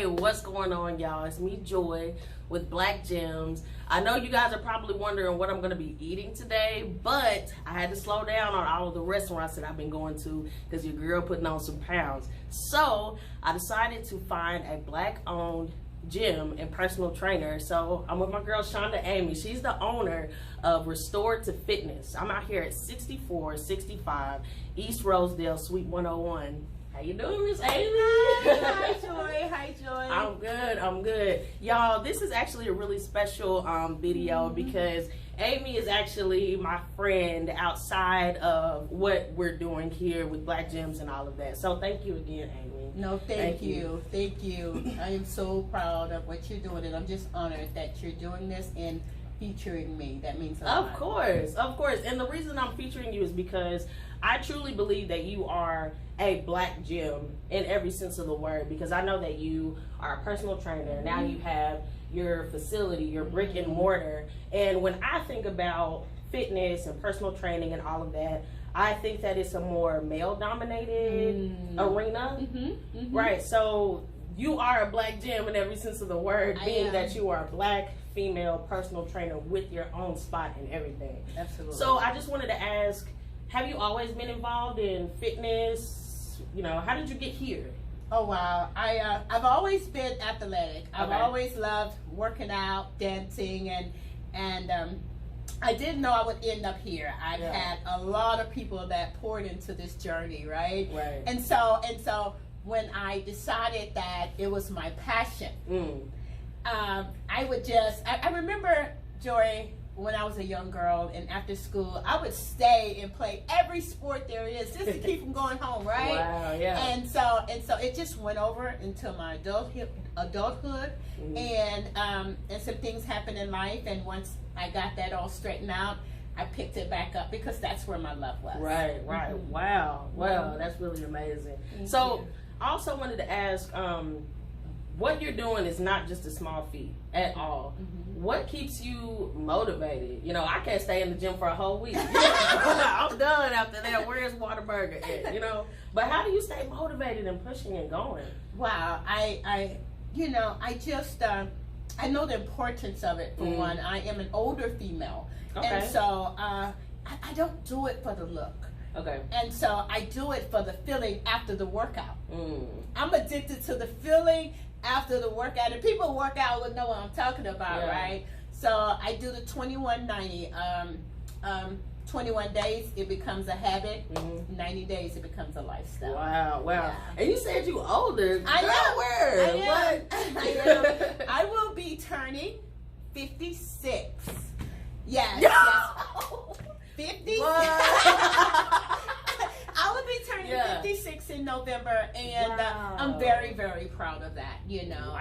Hey, what's going on, y'all? It's me, Joy, with Black Gems. I know you guys are probably wondering what I'm going to be eating today, but I had to slow down on all of the restaurants that I've been going to because your girl putting on some pounds. So I decided to find a Black-owned gym and personal trainer. So I'm with my girl Shonda Amy. She's the owner of Restorative Fitness. I'm out here at 6465 East Rosedale, Suite 101. How you doing, Miss Amy? Hi, Joy. Hi, Joy. I'm good. Y'all, this is actually a really special video because Amy is actually my friend outside of what we're doing here with Black Gems and all of that. So thank you again, Amy. No, thank you. Thank you. I am so proud of what you're doing, and I'm just honored that you're doing this and featuring me. That means a lot. Of course. And the reason I'm featuring you is because I truly believe that you are a Black gem in every sense of the word, because I know that you are a personal trainer. Now you have your facility, your brick and mortar. And when I think about fitness and personal training and all of that, I think that it's a more male-dominated arena. Right. So you are a Black gem in every sense of the word, being that you are a Black female personal trainer with your own spot and everything. Absolutely. So I just wanted to ask, have you always been involved in fitness? You know, how did you get here? Oh, wow. I've always been athletic. I've always loved working out, dancing, and I didn't know I would end up here. I've had a lot of people that poured into this journey, right? Right. And so when I decided that it was my passion, I remember, Joy, when I was a young girl and after school, I would stay and play every sport there is just to keep from going home, right? Wow, yeah. And so it just went over into my adulthood, and some things happened in life, and once I got that all straightened out, I picked it back up because that's where my love was. Right. Wow, that's really amazing. So I also wanted to ask, what you're doing is not just a small feat at all. What keeps you motivated? You know, I can't stay in the gym for a whole week. I'm done after that. Where's Whataburger at? You know, but how do you stay motivated and pushing and going? Wow, I know the importance of it. For one, I am an older female, and so I don't do it for the look. Okay. And so I do it for the feeling after the workout. I'm addicted to the feeling after the workout, and people work out would know what I'm talking about, right? So I do the 2190. 21 days, it becomes a habit. 90 days, it becomes a lifestyle. Wow. Yeah. And you said you older. I am. What? I will be turning 56. Yes. 56. I will be turning 56 in November, and I'm very, very proud of that. You know,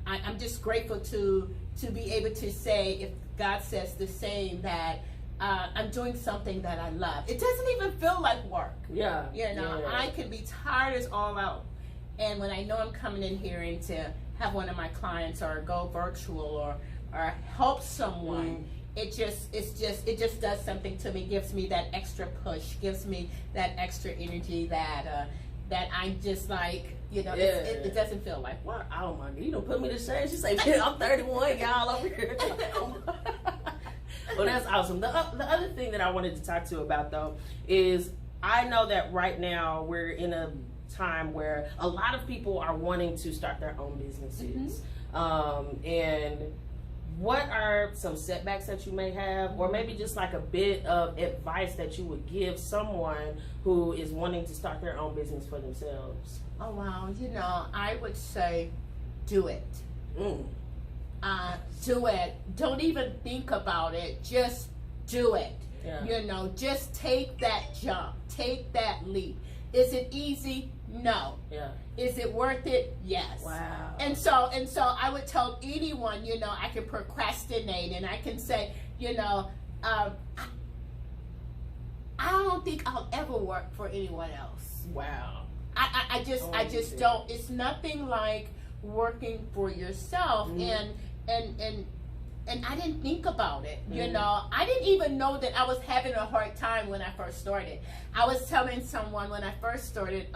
I'm just grateful to be able to say, if God says the same, that I'm doing something that I love. It doesn't even feel like work. Yeah. You know, I can be tired as all out, and when I know I'm coming in here and to have one of my clients or go virtual or help someone. It just does something to me, gives me that extra push, gives me that extra energy that I'm just like, you know, it doesn't feel like work. Oh my God, you don't put me to shame. She say, I'm 31, y'all over here. Well, that's awesome. The other thing that I wanted to talk to you about, though, is I know that right now we're in a time where a lot of people are wanting to start their own businesses. And what are some setbacks that you may have, or maybe just like a bit of advice that you would give someone who is wanting to start their own business for themselves? Oh, wow. You know, I would say do it. Do it. Don't even think about it. Just do it. You know, just take that jump. Take that leap. Is it easy? No. Is it worth it? Yes. Wow. And so I would tell anyone, you know, I can procrastinate and I can say, you know, I don't think I'll ever work for anyone else. Wow. I just don't. It's nothing like working for yourself, and I didn't think about it, you know. I didn't even know that I was having a hard time when I first started. I was telling someone when I first started,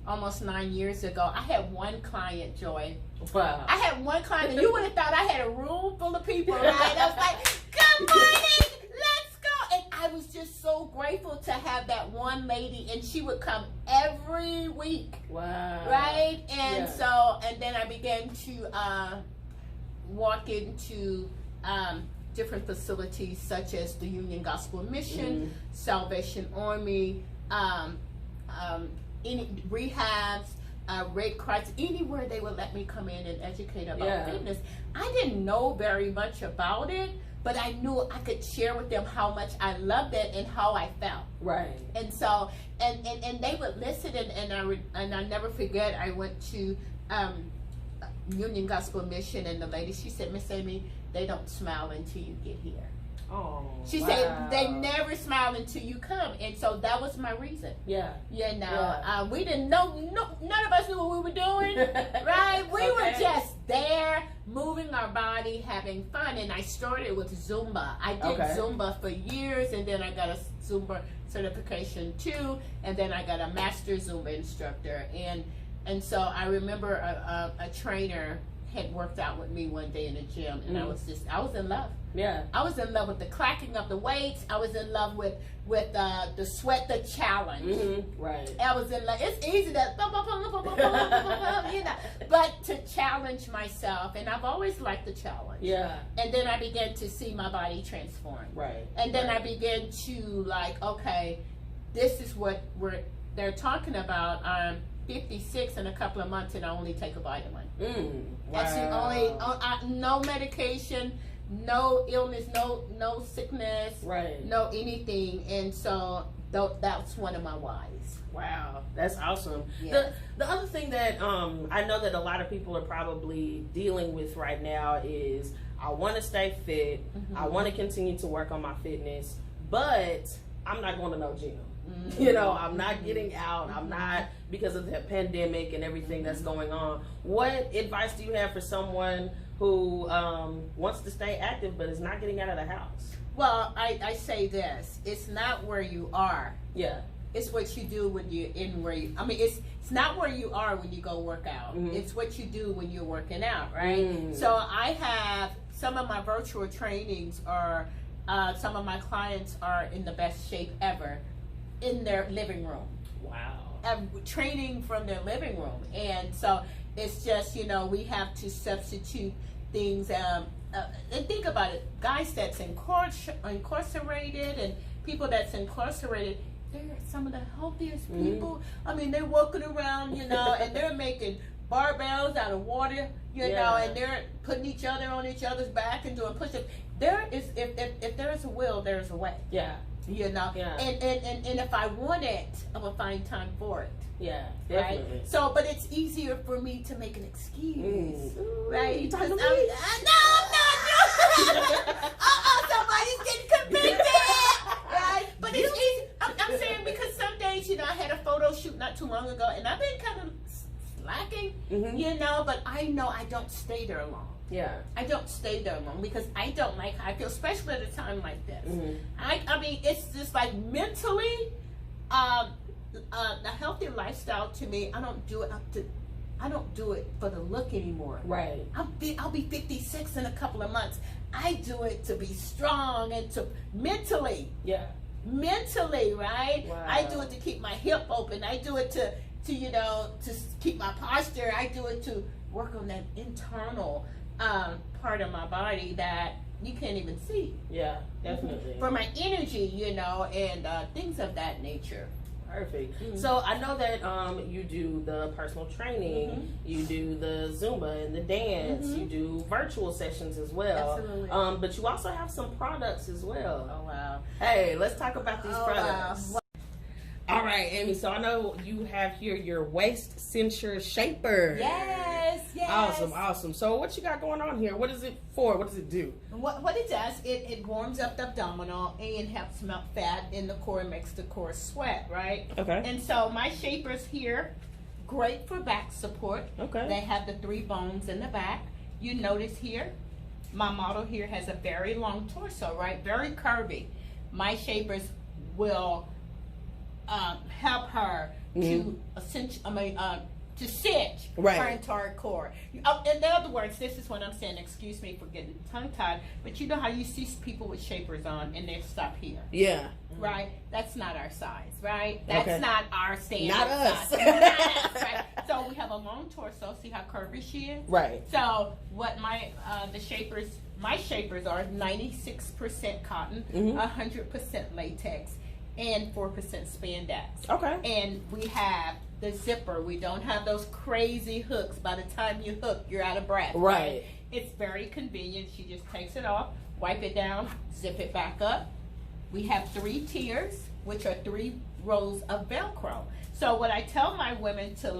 almost 9 years ago, I had one client, Joy. Wow. I had one client, and you would have thought I had a room full of people, right? I was like, good morning, let's go. And I was just so grateful to have that one lady, and she would come every week. Wow. Right? And so, and then I began to walk into different facilities such as the Union Gospel Mission, Salvation Army, any rehabs, Red Cross, anywhere they would let me come in and educate about fitness. I didn't know very much about it, but I knew I could share with them how much I loved it and how I felt. Right. And so, and they would listen, and I never forget, I went to Union Gospel Mission, and the lady, she said, Miss Amy, they don't smile until you get here. Oh, she said they never smile until you come, and so that was my reason. Yeah. You know, we didn't know. None of us knew what we were doing, right? We were just there, moving our body, having fun. And I started with Zumba. I did Zumba for years, and then I got a Zumba certification too, and then I got a master Zumba instructor. And so I remember a trainer had worked out with me one day in the gym, and I was in love. Yeah. I was in love with the clacking of the weights. I was in love with the sweat, the challenge. Right. I was in love. It's easy to, you know, but to challenge myself, and I've always liked the challenge. Yeah. And then I began to see my body transform. Right. And then I began to like, okay, this is what they're talking about. I'm 56 in a couple of months, and I only take a vitamin. That's the only, no medication, no illness, no sickness, no anything. And so that's one of my whys. Wow, that's awesome. Yeah. The other thing that I know that a lot of people are probably dealing with right now is, I want to stay fit, I want to continue to work on my fitness, but I'm not going to no gym. You know, I'm not getting out. I'm not, because of the pandemic and everything that's going on. What advice do you have for someone who wants to stay active but is not getting out of the house? Well, I say this: it's not where you are. Yeah. It's what you do when you're in where you. I mean, it's not where you are when you go work out. It's what you do when you're working out, right? So I have some of my virtual trainings are. Some of my clients are in the best shape ever in their living room. Wow. Training from their living room. And so it's just, you know, we have to substitute things. And think about it, guys that's incarcerated and people that's incarcerated, they're some of the healthiest people. I mean, they're walking around, you know, and they're making barbells out of water, you know, and they're putting each other on each other's back and doing push-ups. There is, if there is a will, there is a way. Yeah. You know, and if I want it, I will find time for it. Yeah, definitely. Right? So, but it's easier for me to make an excuse, right? You talking to me? No, I'm not. Somebody's getting convicted, right? But it's easy. I'm saying because some days, you know, I had a photo shoot not too long ago, and I've been kind of slacking, you know, but I know I don't stay there long. Yeah, I don't stay there long because I don't like how I feel, especially at a time like this. I mean, it's just like mentally, a healthy lifestyle to me. I don't do it for the look anymore. Right. I'll be 56 in a couple of months. I do it to be strong and to mentally. Yeah. Mentally, right? Wow. I do it to keep my hip open. I do it to you know, to keep my posture. I do it to work on that internal part of my body that you can't even see. Yeah, definitely. For my energy, you know, and things of that nature. Perfect. So I know that you do the personal training, you do the Zumba and the dance, you do virtual sessions as well. Absolutely. But you also have some products as well. Oh wow. Hey, let's talk about these products. Wow. All right, Amy, so I know you have here your waist cincher shaper. Yes, yes. Awesome, awesome. So what you got going on here? What is it for? What does it do? What it does, it warms up the abdominal and helps melt fat in the core and makes the core sweat, right? Okay. And so my shapers here, great for back support. Okay. They have the 3 bones in the back. You notice here, my model here has a very long torso, right? Very curvy. My shapers will help her to to cinch her entire core. In other words, this is what I'm saying. Excuse me for getting tongue-tied, but you know how you see people with shapers on and they stop here. Yeah. Right? That's not our size, right? That's not our standard Not us. size. Not us, right? So we have a long torso. See how curvy she is? Right. So what my shapers are 96% cotton, 100% latex, and 4% spandex. Okay. And we have the zipper. We don't have those crazy hooks. By the time you hook, you're out of breath. Right. It's very convenient. She just takes it off, wipe it down, zip it back up. We have 3 tiers, which are 3 rows of Velcro. So what I tell my women to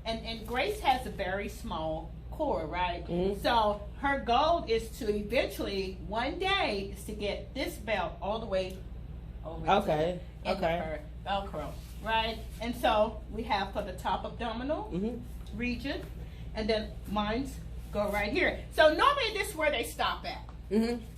and Grace has a very small core, right? So her goal is to eventually, one day, is to get this belt all the way over to the end of her Velcro, right? And so we have for the top abdominal region, and then mine's go right here. So normally this is where they stop at.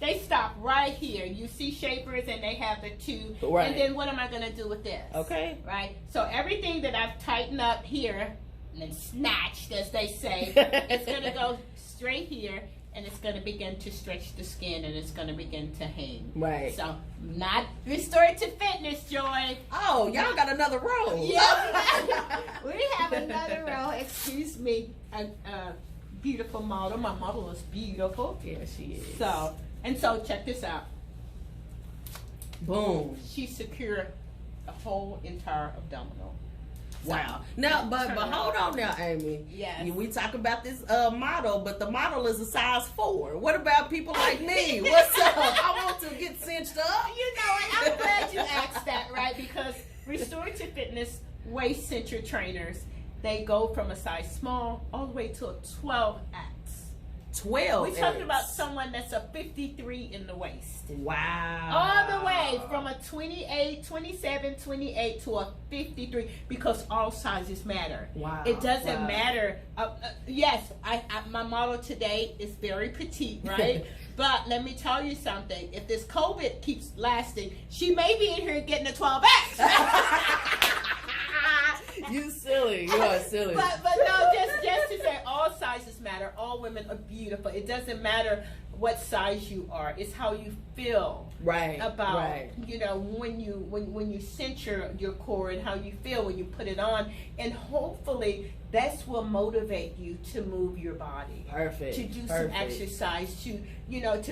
They stop right here. You see shapers and they have the 2. Right. And then what am I going to do with this? Okay. Right? So everything that I've tightened up here and snatched, as they say, it's going to go straight here, and it's going to begin to stretch the skin, and it's going to begin to hang. Right. So not restorative fitness, Joy. Oh, y'all got another row. Yeah. We have another row. Excuse me. Beautiful model. My model is beautiful. Yeah, she is. So check this out. Boom. She secured the whole entire abdominal. Wow. Now, but hold on now, Amy. Yes. We talk about this model, but the model is a size 4. What about people like me? What's up? I want to get cinched up. You know, and I'm glad you asked that, right? Because restorative fitness waist cincher trainers, they go from a size small all the way to a 12X. 12. We're talking about someone that's a 53 in the waist. Wow. All the way from a 28, 27, 28 to a 53, because all sizes matter. Wow. It doesn't matter. Yes, my model today is very petite, right? But let me tell you something. If this COVID keeps lasting, she may be in here getting a 12X. You silly. You are silly. But no, just to say, all sizes matter. All women are beautiful. It doesn't matter what size you are. It's how you feel. Right. About you know, when you cinch your core and how you feel when you put it on, and hopefully that's will motivate you to move your body. Perfect. To do some exercise, to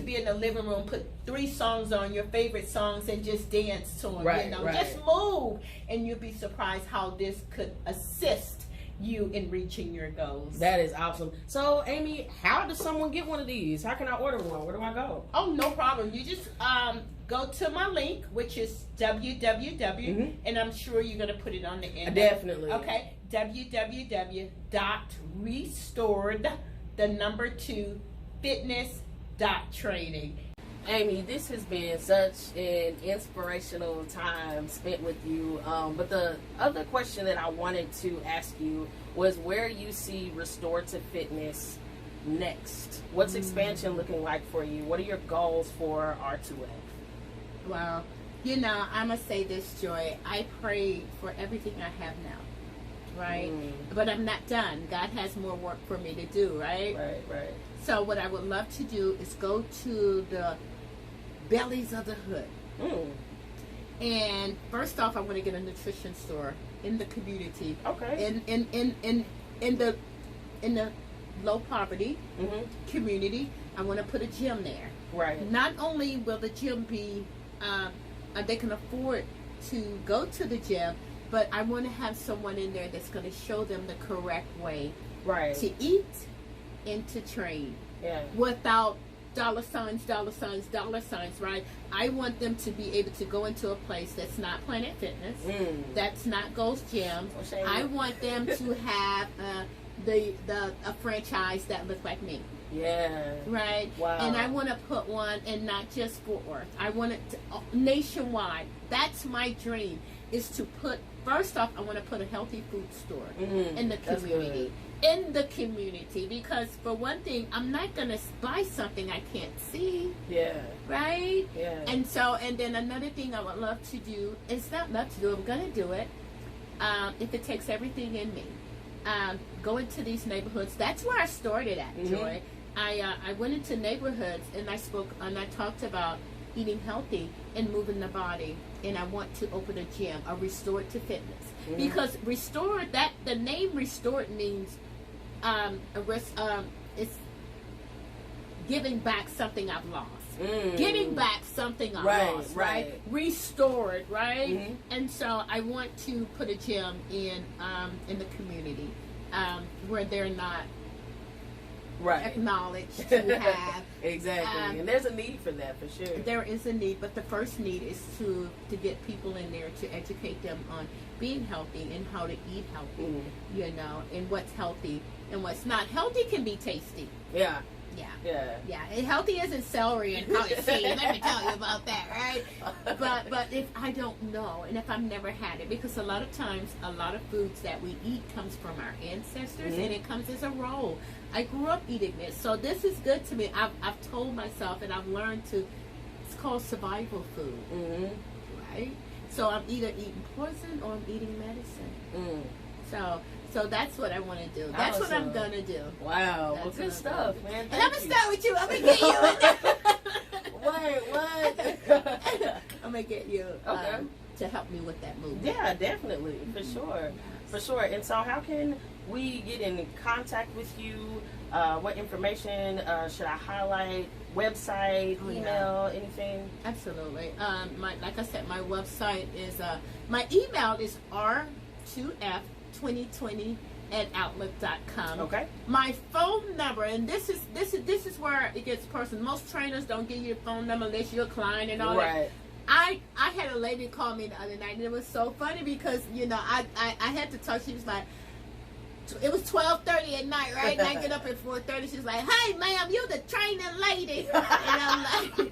be in the living room, put 3 songs on, your favorite songs, and just dance to them. Just move, and you'll be surprised how this could assist you in reaching your goals. That is awesome. So, Amy, how does someone get one of these? How can I order one? Where do I go? Oh, no problem. You just go to my link, which is www, and I'm sure you're going to put it on the end. Definitely. Okay, www.restored2fitness.training. Amy, this has been such an inspirational time spent with you. But the other question that I wanted to ask you was where you see restorative fitness next. What's expansion looking like for you? What are your goals for R2F? Well, I'm going to say this, Joy. I pray for everything I have now, right? But I'm not done. God has more work for me to do, right? Right. So what I would love to do is go to the bellies of the hood. And first off, I want to get a nutrition store in the community. Okay. In the low poverty community. I want to put a gym there. Right. Not only will the gym be, they can afford to go to the gym, but I want to have someone in there that's going to show them the correct way to eat and to train. Yeah. Without dollar signs, right? I want them to be able to go into a place that's not Planet Fitness, that's not Ghost Gym. I want them to have a franchise that looks like me. Yeah. Right? Wow. And I want to put one, and not just Fort Worth. I want it to, nationwide. That's my dream, is to put, first off, I want to put a healthy food store in the community. in the community, because for one thing, I'm not gonna buy something I can't see. Yeah. Right? Yeah. And then another thing I would love to do, it's not love to do, I'm gonna do it, if it takes everything in me. Go into these neighborhoods. That's where I started at, Joy. I went into neighborhoods and I talked about eating healthy and moving the body, and I want to open a gym, a Restored to Fitness, because restored, that the name restored means it's giving back something I've lost. Giving back something I lost, right? Restored, right? And so I want to put a gym in the community where they're not acknowledged to have. Exactly. And there's a need for that, for sure. There is a need, but the first need is to get people in there to educate them on being healthy and how to eat healthy, you know, and what's healthy and what's not. Healthy can be tasty. Yeah. And healthy isn't celery and cotton seed. Let me tell you about that, right? But if I don't know, and if I've never had it, because a lot of times, a lot of foods that we eat comes from our ancestors, and it comes as a role. I grew up eating this, so this is good to me. I've told myself, and I've learned to. It's called survival food, right? So I'm either eating poison or I'm eating medicine. So that's what I want to do. That's what I'm going to do. Wow. Well, good stuff, man. And I'm going to start with you. I'm going to get you in there. What? I'm going to get you to help me with that movement. Yeah, definitely. For sure. For sure. And so how can we get in contact with you? What information should I highlight? Website, email, anything? Absolutely. Like I said, my website is, my email is r2f2020@outlook.com. Okay. My phone number, and this is where it gets personal. Most trainers don't give you a phone number unless you're a client and all that. I had a lady call me the other night, and it was so funny because, you know, I had to talk. She was like, it was 12:30 at night, right? And I get up at 4:30. She's like, "Hey, ma'am, you the training lady?" And I'm like,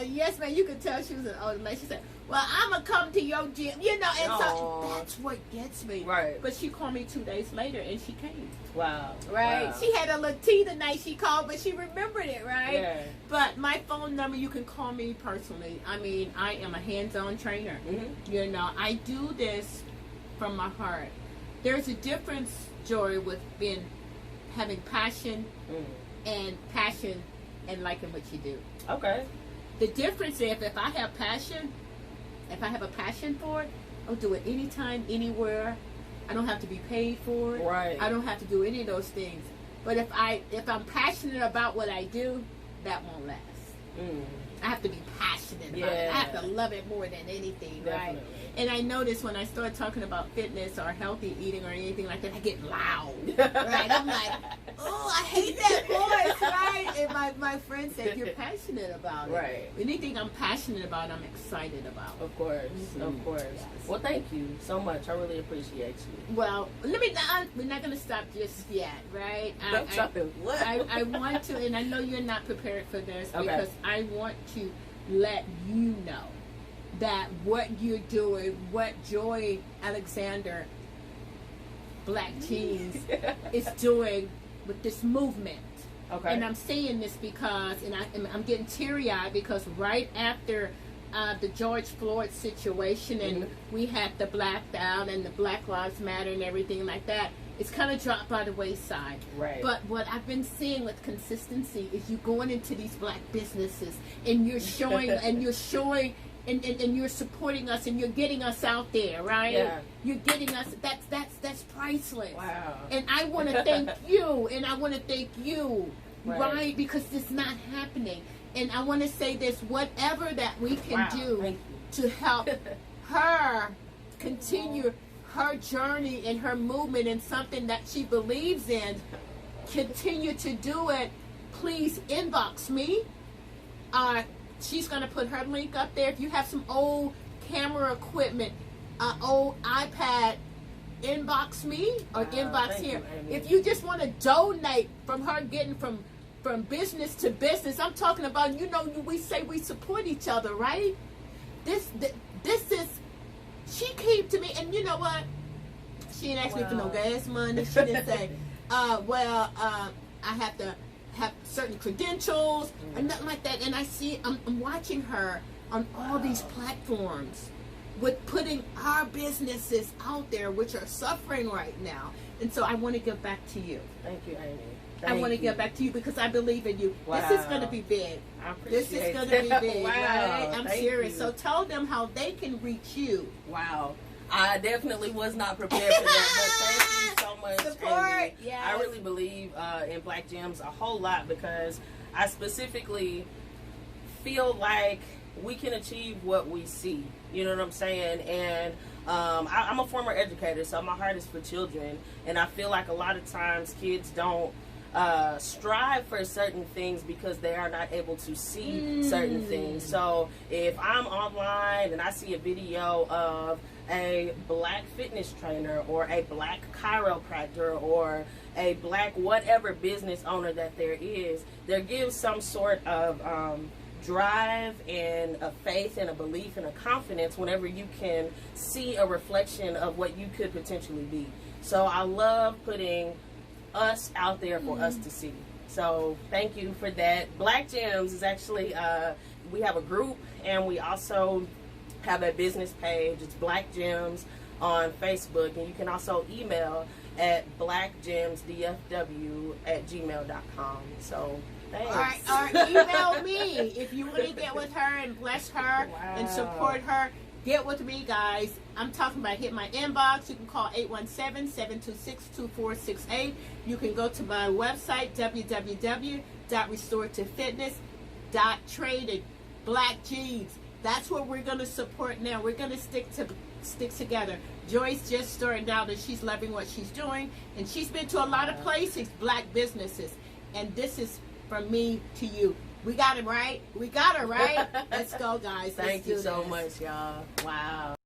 "Yes, ma'am." You could tell she was an older lady. She said, "Well, I'm gonna come to your gym," you know. And so that's what gets me. Right. But she called me 2 days later, and she came. Wow. Right. Wow. She had a little tea the night she called, but she remembered it, right? Yeah. But my phone number, you can call me personally. I mean, I am a hands-on trainer. You know, I do this from my heart. There's a difference, Joy, with having passion and liking what you do. Okay. The difference is if I have passion, if I have a passion for it, I'll do it anytime, anywhere. I don't have to be paid for it. Right. I don't have to do any of those things. But if I'm passionate about what I do, that won't last. I have to be passionate about it. I have to love it more than anything, right? And I notice when I start talking about fitness or healthy eating or anything like that, I get loud, right? I'm like, oh, I hate that voice, right? And my friend said, you're passionate about it. Right. Anything I'm passionate about, I'm excited about. Of course, of course. Yes. Well, thank you so much. I really appreciate you. Well, we're not going to stop just yet, right? I want to, and I know you're not prepared for this because I want to let you know that what you're doing, what Joy Alexander Black Jeans is doing with this movement. Okay. And I'm saying this because, and I'm getting teary-eyed because right after the George Floyd situation and we had the blacked out and the Black Lives Matter and everything like that, it's kind of dropped by the wayside. Right. But what I've been seeing with consistency is you going into these black businesses and you're showing and you're supporting us and you're getting us out there, right? Yeah. You're getting us. That's priceless. Wow. And I want to thank you, and I want to thank you, right? Because it's not happening. And I want to say this: whatever that we can do to help her continue her journey and her movement in something that she believes in, continue to do it. Please inbox me. She's going to put her link up there. If you have some old camera equipment, old iPad, inbox me or inbox here. If you just want to donate from her getting from business to business, I'm talking about, you know, we say we support each other, right? This is, she came to me, and you know what? She didn't ask me for no gas money. She didn't say, I have to have certain credentials or nothing like that. And I'm watching her on all these platforms with putting our businesses out there, which are suffering right now. And so I want to give back to you. Thank you, Amy. I want to give back to you because I believe in you. Wow. This is going to be big. I appreciate This is going to be big. Wow. Right? I'm Thank serious. you. So tell them how they can reach you. Wow. I definitely was not prepared for that, but thank you so much, Support. Amy. Yes. I really believe in Black Gems a whole lot because I specifically feel like we can achieve what we see. You know what I'm saying? And I'm a former educator, so my heart is for children. And I feel like a lot of times kids don't strive for certain things because they are not able to see certain things. So if I'm online and I see a video of a black fitness trainer or a black chiropractor or a black whatever business owner that there gives some sort of drive and a faith and a belief and a confidence whenever you can see a reflection of what you could potentially be. So I love putting us out there for us to see. So thank you for that. Black Gems is actually, we have a group and we also have a business page. It's Black Gems on Facebook, and you can also email at blackgemsdfw@gmail.com. So thanks. All right, email me if you want to get with her and bless her and support her. Get with me, guys. I'm talking about hit my inbox. You can call 817-726-2468. You can go to my website, www.restorativefitness.trade. Black Jeans. That's what we're going to support now. We're going to stick together. Joy's just starting out and she's loving what she's doing. And she's been to a lot of places, black businesses. And this is from me to you. We got it right. We got it right. Let's go, guys. Thank you so much, y'all. Wow.